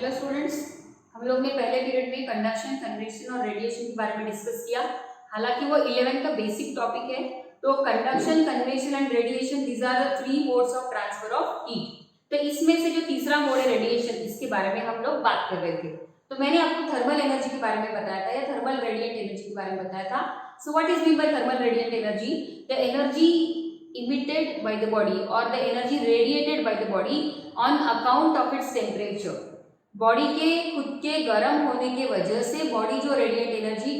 Hello students, हम लोग ने पहले पीरियड में कंडक्शन, कन्वेक्शन और रेडिएशन के बारे में डिस्कस किया। हालांकि वो 11th का बेसिक टॉपिक है। तो conduction, convection and radiation, these are the three modes of transfer of heat. तो इसमें से जो तीसरा मोड है रेडिएशन, इसके बारे में हम लोग बात कर रहे थे। तो मैंने आपको थर्मल एनर्जी के बारे में बताया था या थर्मल रेडिएंट एनर्जी के बारे में बताया था। So what is mean by thermal radiant energy? The energy emitted by the body or the energy radiated by the body on account of its temperature। Body के खुद के गर्म होने के वजह से बॉडी जो रेडिएट एनर्जी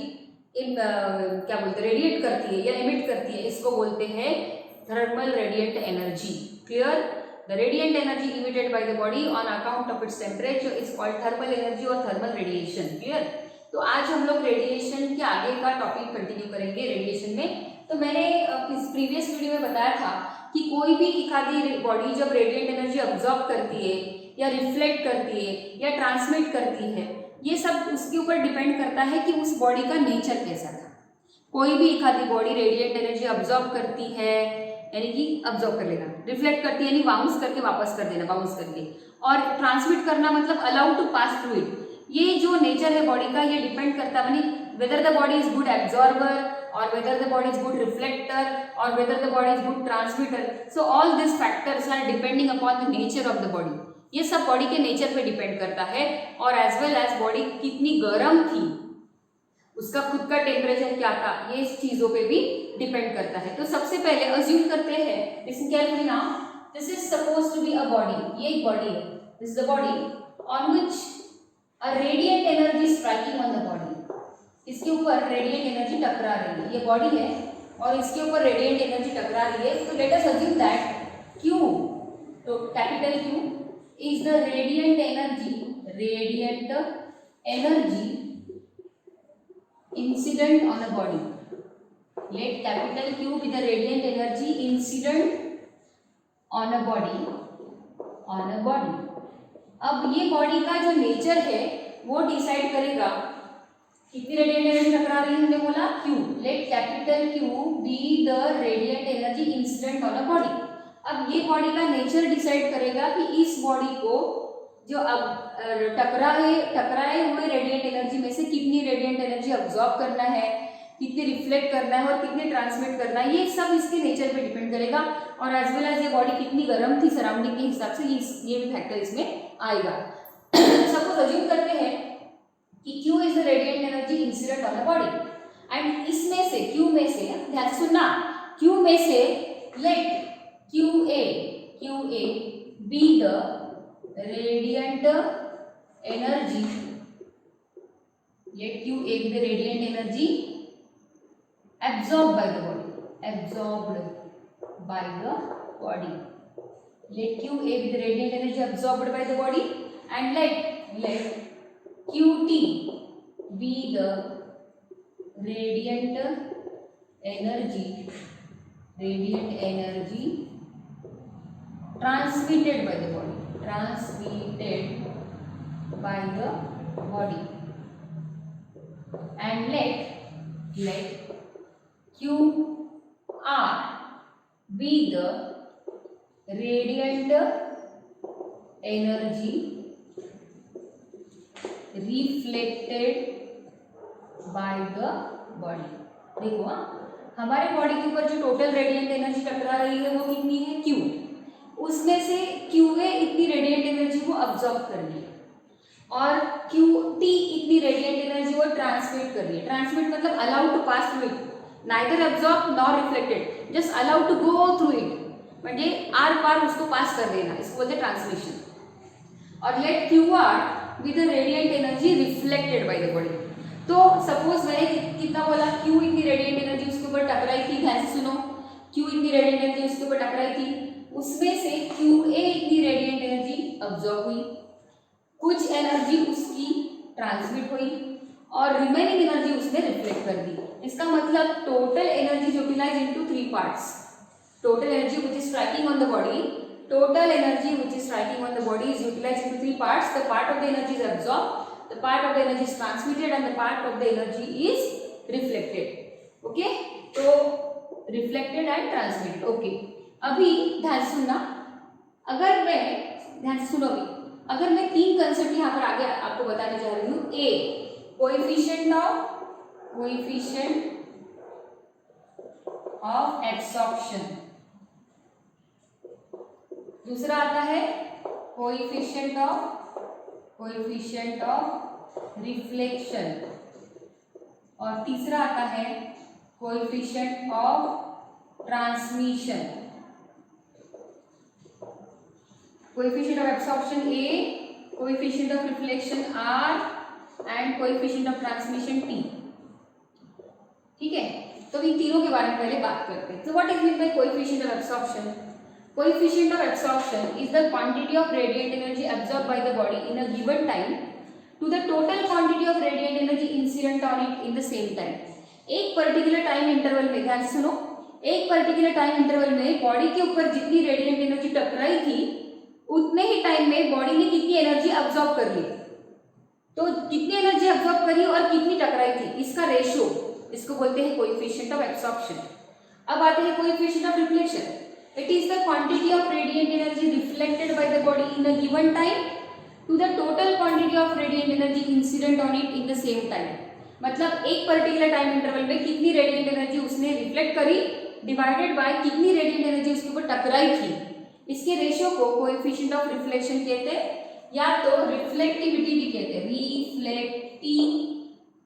क्या बोलते हैं रेडिएट करती है या इमिट करती है, इसको बोलते हैं thermal radiant energy. Clear? The radiant energy emitted bye the body on account of its temperature is called thermal energy और थर्मल रेडिएशन। क्लियर? तो आज हम लोग रेडिएशन के आगे का टॉपिक कंटिन्यू करेंगे रेडिएशन में। तो मैंने प्रीवियस वीडियो में बताया था कि कोई भी एक आधी बॉडी जब रेडिएंट एनर्जी अब्जॉर्ब करती है या रिफ्लेक्ट करती है या ट्रांसमिट करती है, ये सब उसके ऊपर डिपेंड करता है कि उस बॉडी का नेचर कैसा था। कोई भी एक आधी बॉडी रेडिएंट एनर्जी अब्जॉर्ब करती है, यानी कि अब्जॉर्ब कर लेना, रिफ्लेक्ट करती है यानी बाउंस करके वापस कर देना, बाउंस करके, और ट्रांसमिट करना मतलब allowed to pass through it. ये जो नेचर है बॉडी का, ये डिपेंड करता है whether the body is good absorber or whether the body is good reflector or whether the body is good transmitter. So all these factors are depending upon the nature of the body. ये सब body के nature पे depend करता है, और as well as body कितनी गर्म थी, उसका खुद का टेम्परेचर क्या था, ये इस चीजों पे भी डिपेंड करता है। तो सबसे पहले अज्यूम करते हैं, listen carefully now, this is suppose to be a body. ये एक बॉडी है, this is the body on which a radiant energy striking on the body. इसके ऊपर रेडिएंट एनर्जी टकरा रही है, ये बॉडी है और इसके ऊपर रेडिएंट एनर्जी टकरा रही है। तो let us assume that Q, तो capital Q is the radiant energy incident on a body. Let capital Q B the radiant energy incident on a body. अब ये बॉडी का जो नेचर है वो डिसाइड करेगा कितनी रेडिएंट एनर्जी टकरा रही है, हमने बोला Q। Let capital Q B the radiant energy incident on a body. अब ये बॉडी का नेचर डिसाइड करेगा कि इस बॉडी को जो अब टकराए हुए रेडिएंट एनर्जी में से कितनी रेडिएंट एनर्जी अब्सॉर्ब करना है, कितनी रिफ्लेक्ट करना है और कितनी ट्रांसमिट करना है, ये सब इसके नेचर पे डिपेंड करेगा। और एज वेल एज ये बॉडी कितनी गर्म थी सराउंडिंग के हिसाब से, ये भी फैक्टर इसमें आएगा। सपोज अज्यूम करते हैं कि Q is the radiant energy incident on the body, and इसमें से Q में से, ध्यान से सुनना, Q में से let QA be the radiant energy, let QA be the radiant energy absorbed by the body, let QA be the radiant energy absorbed by the body, and let QT be the radiant energy transmitted by the body, and let QR be the radiant energy reflected by the body। देखो हमारे body के ऊपर जो total radiant energy टकरा रही है वो कितनी है, Q। उसमें से QA इतनी रेडिएंट एनर्जी वो अब्सॉर्ब कर रही है और QT इतनी रेडिएंट एनर्जी वो ट्रांसमिट कर रही है। ट्रांसमिट मतलब allowed to pass through it, neither absorb nor reflected, just allowed to go through it, म्हणजे आर पार उसको पास कर देना, इसको बोलते हैं ट्रांसमिशन। और let QR with the radiant energy reflected by the body. तो सपोज मैंने कितना बोला, Q इतनी रेडिएंट एनर्जी उसके ऊपर टकराई थी, ध्यान से सुनो, Q इतनी रेडिएंट एनर्जी उसके ऊपर टकराई थी, उसमें से QA इतनी रेडिएंट एनर्जी अब्सॉर्ब हुई, कुछ एनर्जी उसकी ट्रांसमिट हुई और रिमेनिंग एनर्जी उसने रिफ्लेक्ट कर दी। इसका मतलब total energy utilize into three parts. Total energy which is striking on the body, is utilized into three parts. The part of the energy is absorbed, the part of the energy is transmitted, and the part of the energy is reflected. Okay, तो reflected and transmitted. Okay, अभी ध्यान सुनना, अगर मैं ध्यान सुनो भी, अगर मैं 3 कंसेप्ट यहाँ पर आगे आपको बताने जा रही हूँ, ए कोएफिशिएंट ऑफ एब्सॉर्प्शन, दूसरा आता है कोएफिशिएंट ऑफ रिफ्लेक्शन, और तीसरा आता है coefficient of transmission. Coefficient of absorption a, coefficient of reflection r and coefficient of transmission t. ठीक है, तो इन तीनों के बारे में पहले बात करते हैं। तो what is mean by coefficient of absorption? Coefficient of absorption is the quantity of radiant energy absorbed by the body in a given time to the total quantity of radiant energy incident on it in the same time. एक particular time interval में, ध्यान से सुनो, एक particular time interval में body के ऊपर जितनी रेडिएंट एनर्जी टकराई थी उतने ही टाइम में बॉडी ने कितनी एनर्जी अब्सॉर्ब कर ली, तो कितनी एनर्जी अब्सॉर्ब करी और कितनी टकराई थी, इसका रेशियो, इसको बोलते हैं कोएफिशिएंट ऑफ एब्सॉर्प्शन। अब आते हैं coefficient of reflection. It is the quantity of radiant energy reflected by the body in a given time to the total quantity of radiant energy incident on it in the same time. मतलब एक particular time interval में कितनी radiant energy उसने reflect करी divided by कितनी radiant energy उसके ऊपर टकराई थी, इसके रेशियो को कोएफिशिएंट ऑफ रिफ्लेक्शन कहते हैं, या तो रिफ्लेक्टिविटी भी कहते हैं,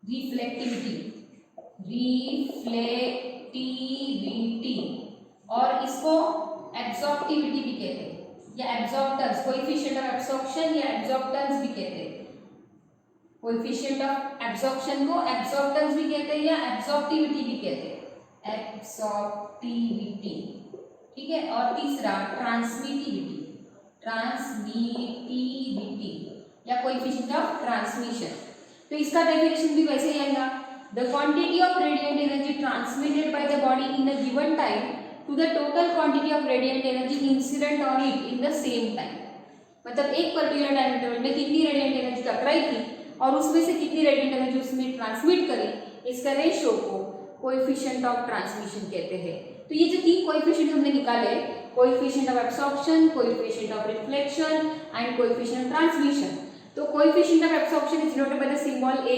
रिफ्लेक्टिविटी, और इसको एब्सॉर्प्टिविटी भी कहते हैं, या एब्सॉर्प्टेंस, कोएफिशिएंट ऑफ एब्सॉर्प्शन या एब्सॉर्प्टेंस भी कहते हैं। कोएफिशिएंट ऑफ एब्सॉर्प्शन को एब्सॉर्प्टेंस भी कहते हैं या एब्सॉर्प्टिविटी भी कहते हैं, एब्सॉर्प्टिविटी। ठीक है, और तीसरा ट्रांसमिटिविटी या कोएफिशिएंट ऑफ ट्रांसमिशन। तो इसका डेफिनेशन भी वैसे ही आएगा, the quantity of radiant energy transmitted by the body in a given time to the total quantity of radiant energy incident on it in the same time. मतलब एक particular time interval में कितनी radiant energy टकराई थी और उसमें से कितनी रेडिएंट एनर्जी उसमें ट्रांसमिट करी, इसका रेशियो को कोएफिशिएंट ऑफ ट्रांसमिशन कहते हैं। तो ये जो 3 कोएफिशिएंट हमने निकाले, coefficient of absorption, coefficient of reflection and coefficient of transmission. तो coefficient of absorption is denoted by the symbol A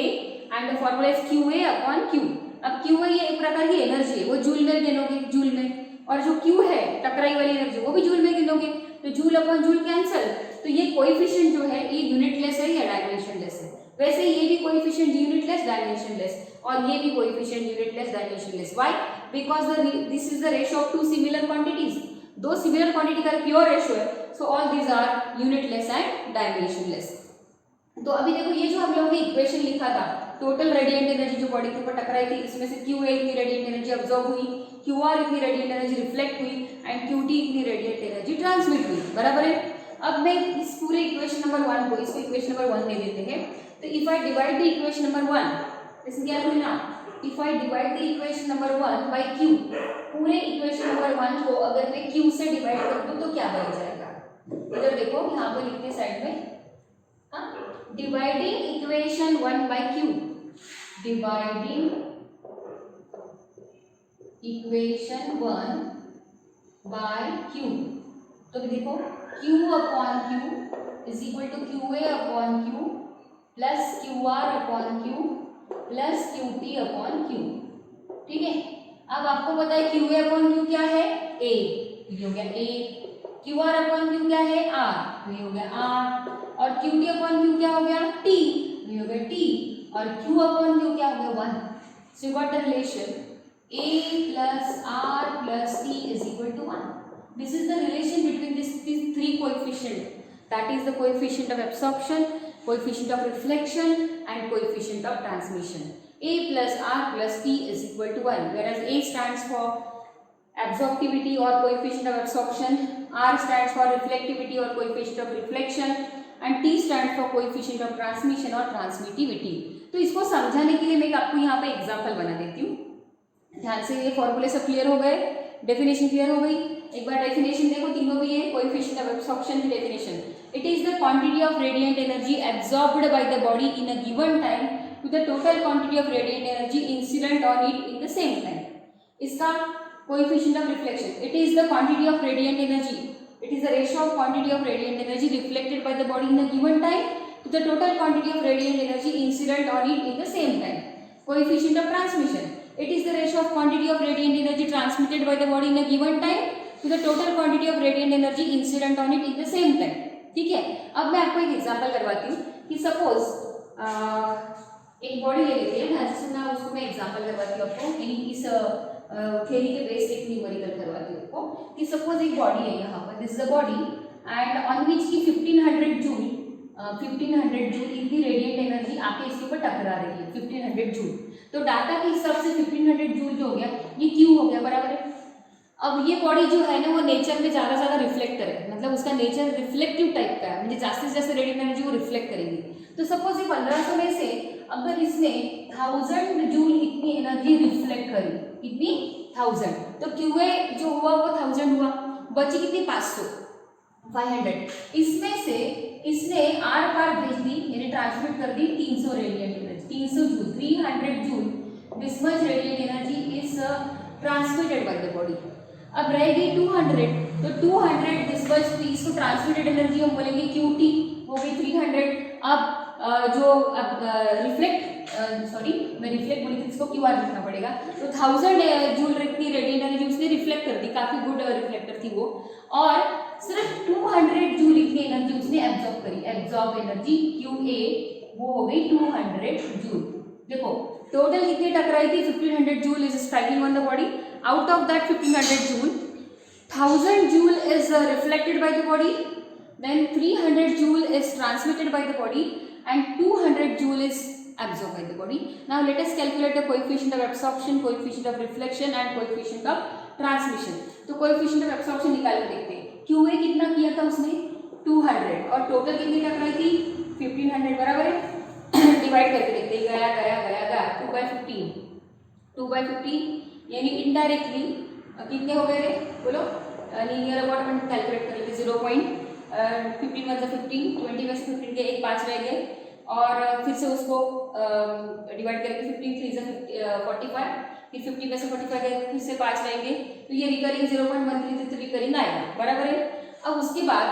and the formula is QA upon Q। अब QA ये एक प्रकार की एनर्जी है, वो जूल में गिनोगे, जूल में, और जो Q है टकराई वाली एनर्जी वो भी जूल में गिनोगे, तो जूल अपॉन जूल कैंसिल। तो ये कोएफिशिएंट जो है ये यूनिटलेस है या डायमेंशनलेस है। वैसे ये भी कोएफिशिएंट यूनिटलेस डायमेंशनलेस, और ये भी coefficient unitless dimensionless. Why? Because this is the ratio of 2 similar quantities, 2 similar quantity का प्योर रेशियो है, so all these are unitless and dimensionless. तो अभी देखो ये जो हम लोगों ने इक्वेशन लिखा था, टोटल रेडिएंट एनर्जी जो बॉडी के ऊपर टकराई थी, इसमें से QA इतनी रेडिएंट एनर्जी अब्सॉर्ब हुई, QR इतनी रेडिएंट एनर्जी रिफ्लेक्ट हुई एंड QT इतनी रेडिएंट एनर्जी ट्रांसमिट हुई, बराबर है। अब मैं इस पूरे इक्वेशन नंबर 1 को, इसको इक्वेशन नंबर 1 ले लेते हैं। तो if I divide the equation number 1, listen carefully now, if I divide the equation number 1 by Q, पूरे इक्वेशन नंबर 1 को अगर मैं Q से डिवाइड कर दूं तो क्या बन जाएगा? इधर देखो, यहाँ पर लिखते साइड में, dividing equation 1 by Q, dividing equation 1 by Q। तो देखो Q upon Q is equal to QA upon Q plus QR upon Q plus QT upon Q। ठीक है, अब आपको पता है QA अपॉन Q क्या है? A, ये हो गया A। QR अपॉन Q क्या है? R, ये हो गया R। और QT अपॉन Q क्या हो गया? T, ये हो गया T। और Q अपॉन Q क्या हो गया? 1। So you got the relation A plus R plus T is equal to 1. This is the relation between these 3 coefficients. That is the coefficient of absorption, coefficient of reflection and coefficient of transmission. A plus R plus T is equal to 1. Whereas A stands for absorptivity or coefficient of absorption, R stands for reflectivity or coefficient of reflection and T stands for coefficient of transmission or transmittivity. तो इसको समझाने के लिए मैं आपको यहाँ पे example बना देती हूँ। ध्यान से, ये फॉर्मूले सब क्लियर हो गए, डेफिनेशन क्लियर हो गई। एक बार डेफिनेशन देखो, तीनों भी है। कोएफिशिएंट ऑफ एब्सॉर्प्शन की definition, it is the quantity of radiant energy absorbed by the body in a given time to the total quantity of radiant energy incident on it in the same time. इसका coefficient of reflection, it is the quantity of radiant energy It is the ratio of quantity of radiant energy reflected by the body in a given time to the total quantity of radiant energy incident on it in the same time. Coefficient of transmission. It is the ratio of quantity of radiant energy transmitted by the body in a given time to the total quantity of radiant energy incident on it in the same time. ठीक है, अब मैं आपको एक example करवाती हूँ कि suppose एक बॉडी ले लेते हैं, जैसे मैं उसको मैं एग्जांपल करवाती हूँ आपको, इस थ्योरी के बेस एक न्यूमेरिकल करवाती हूँ आपको कि सपोज एक बॉडी है यहाँ पर, this is a body and on which की 1500 जूल इतनी रेडिएंट एनर्जी आके इसके ऊपर टकरा रही है 1500 जूल। तो डाटा के हिसाब से 1500 जूल जो हो गया ये क्यू हो गया, बराबर है। अब ये बॉडी जो है ना वो नेचर में ज़्यादा रिफ्लेक्टर है, मतलब उसका नेचर रिफ्लेक्टिव टाइप का है, मतलब जास्ती से जास्त रेडिएंट एनर्जी वो रिफ्लेक्ट करेगी। तो सपोज ये 1500 में से अगर इसने 1000 जूल इतनी एनर्जी रिफ्लेक्ट करी, कितनी 1000, तो क्यूए जो हुआ वो 1000 हुआ, बची कितनी 500। इसमें से इसने आर पार भेज दी, यानी ट्रांसमिट कर दी 300 radiant energy, 300 joule, 300 joule this much radiant energy is transmitted by the body. अब रहेगी 200, तो 200 दिस मच भी इसको ट्रांसमिटेड एनर्जी हम बोलेंगे क्यूटी, हो गई 300। अब मैं रिफ्लेक्ट बोली थी, इसको क्यू आर लिखना पड़ेगा। तो 1000 जूल इतनी रेडिएंट एनर्जी उसने रिफ्लेक्ट कर दी, काफी गुड रिफ्लेक्टर थी वो, और सिर्फ 200 जूल इतनी एनर्जी उसने एब्जॉर्ब करी, एब्जॉर्ब एनर्जी क्यू ए वो हो गई 200 जूल। देखो टोटल कितनी टकराई थी, 1500 joule is striking on the body, out of that 1500 joule 1000 joule is reflected by the body, then 300 joule is transmitted by the body and 200 joule is absorbed by the body. Now let us calculate the coefficient of absorption, coefficient of reflection and coefficient of transmission. तो coefficient of absorption निकाल के देखते हैं। QA कितना किया था उसने 200 और टोटल कितनी टकराई थी 1500, बराबर है। डिवाइड करके देखते हैं, गया 2/15 यानी इनडायरेक्टली कितने हो गए रे बोलो, लीनियर अबाउट अपन कैलकुलेट कर लेते 0.15 में 15, 20 में से 15 के एक 5 रह गए, और फिर से उसको डिवाइड करके 15 3 से 45, फिर 50 में से 45 गए, फिर से 5 रहेंगे, तो ये रिकरिंग 0.13 रिकरिंग आएगा, बराबर है। अब उसके बाद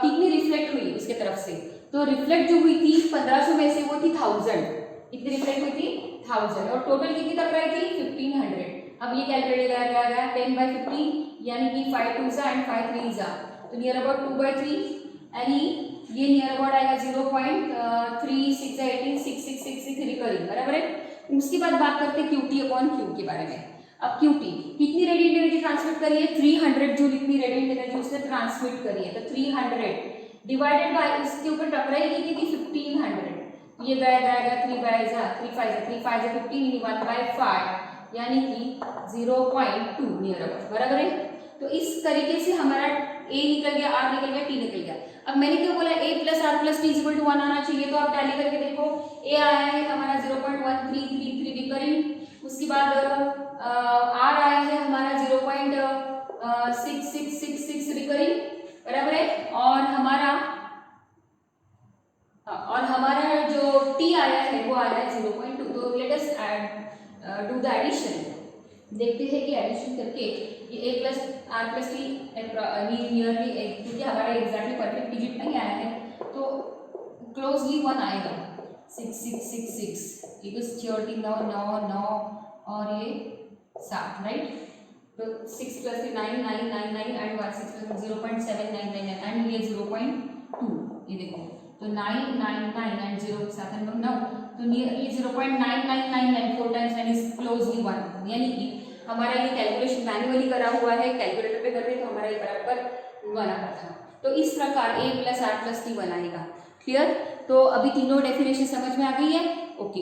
कितनी रिफ्लेक्ट हुई उसके तरफ से, तो रिफ्लेक्ट जो हुई थी 1500 में से वो थी 1000, कितनी रिफ्लेक्ट हुई थी 1000, और टोटल कितनी टकराई थी 1500। अब ये कैलकुलेट गया 10/15 यानी कि 5 2 जा एंड 5 3 जा, तो नियर अबाउट 2/3 यानी ये नियर अबाउट आएगा 0.36 18 6666 रिकरिंग, बराबर है। उसके बाद बात करते हैं क्यूटी अपॉन क्यू के बारे में। अब क्यूटी कितनी रेडिएंट एनर्जी ट्रांसमिट करी है, 300 जूल इतनी रेडिएंट एनर्जी उसने ट्रांसमिट करी है, तो 300 डिवाइडेड बाय इसके ऊपर टकराई कितनी 1500, ये गया 3 5 जा 15 1/5 यानी कि 0.2 नियर अबाउट, बराबर है। तो इस तरीके से हमारा a निकल गया, r निकल गया, t निकल गया। अब मैंने क्या बोला a + r + t = 1 आना चाहिए, तो आप टैली करके देखो, a आया है हमारा 0.1333 रिकरिंग, उसके बाद r आया है हमारा 0.6666 रिकरिंग, बराबर है, और हमारा जो t आया है वो आया है 0.2। तो let us do the addition, देखते हैं कि एडिशन करके ये a + r + t नियरली, क्योंकि हमारा एग्जैक्टली परफेक्ट डिजिट नहीं आया है तो क्लोजली 1 आएगा, 6666, ये तो 9 और ये 7, राइट। तो 6 + 3 9 9 9 9 एंड 1 6 + 0.7999 एंड ये 0.2, ये देखो, तो 9 9 9 एंड 0 7 9, तो नियरली 0.9999 4 टाइम्स 9 इज क्लोजली 1, यानी कि हमारा ये कैलकुलेशन मैन्युअली करा हुआ है, कैलकुलेटर पे कर रहे तो हमारा ये बराबर 1 आता था। तो इस प्रकार a + r + t बनाएगा। क्लियर? तो अभी तीनों डेफिनेशन समझ में आ गई है, ओके।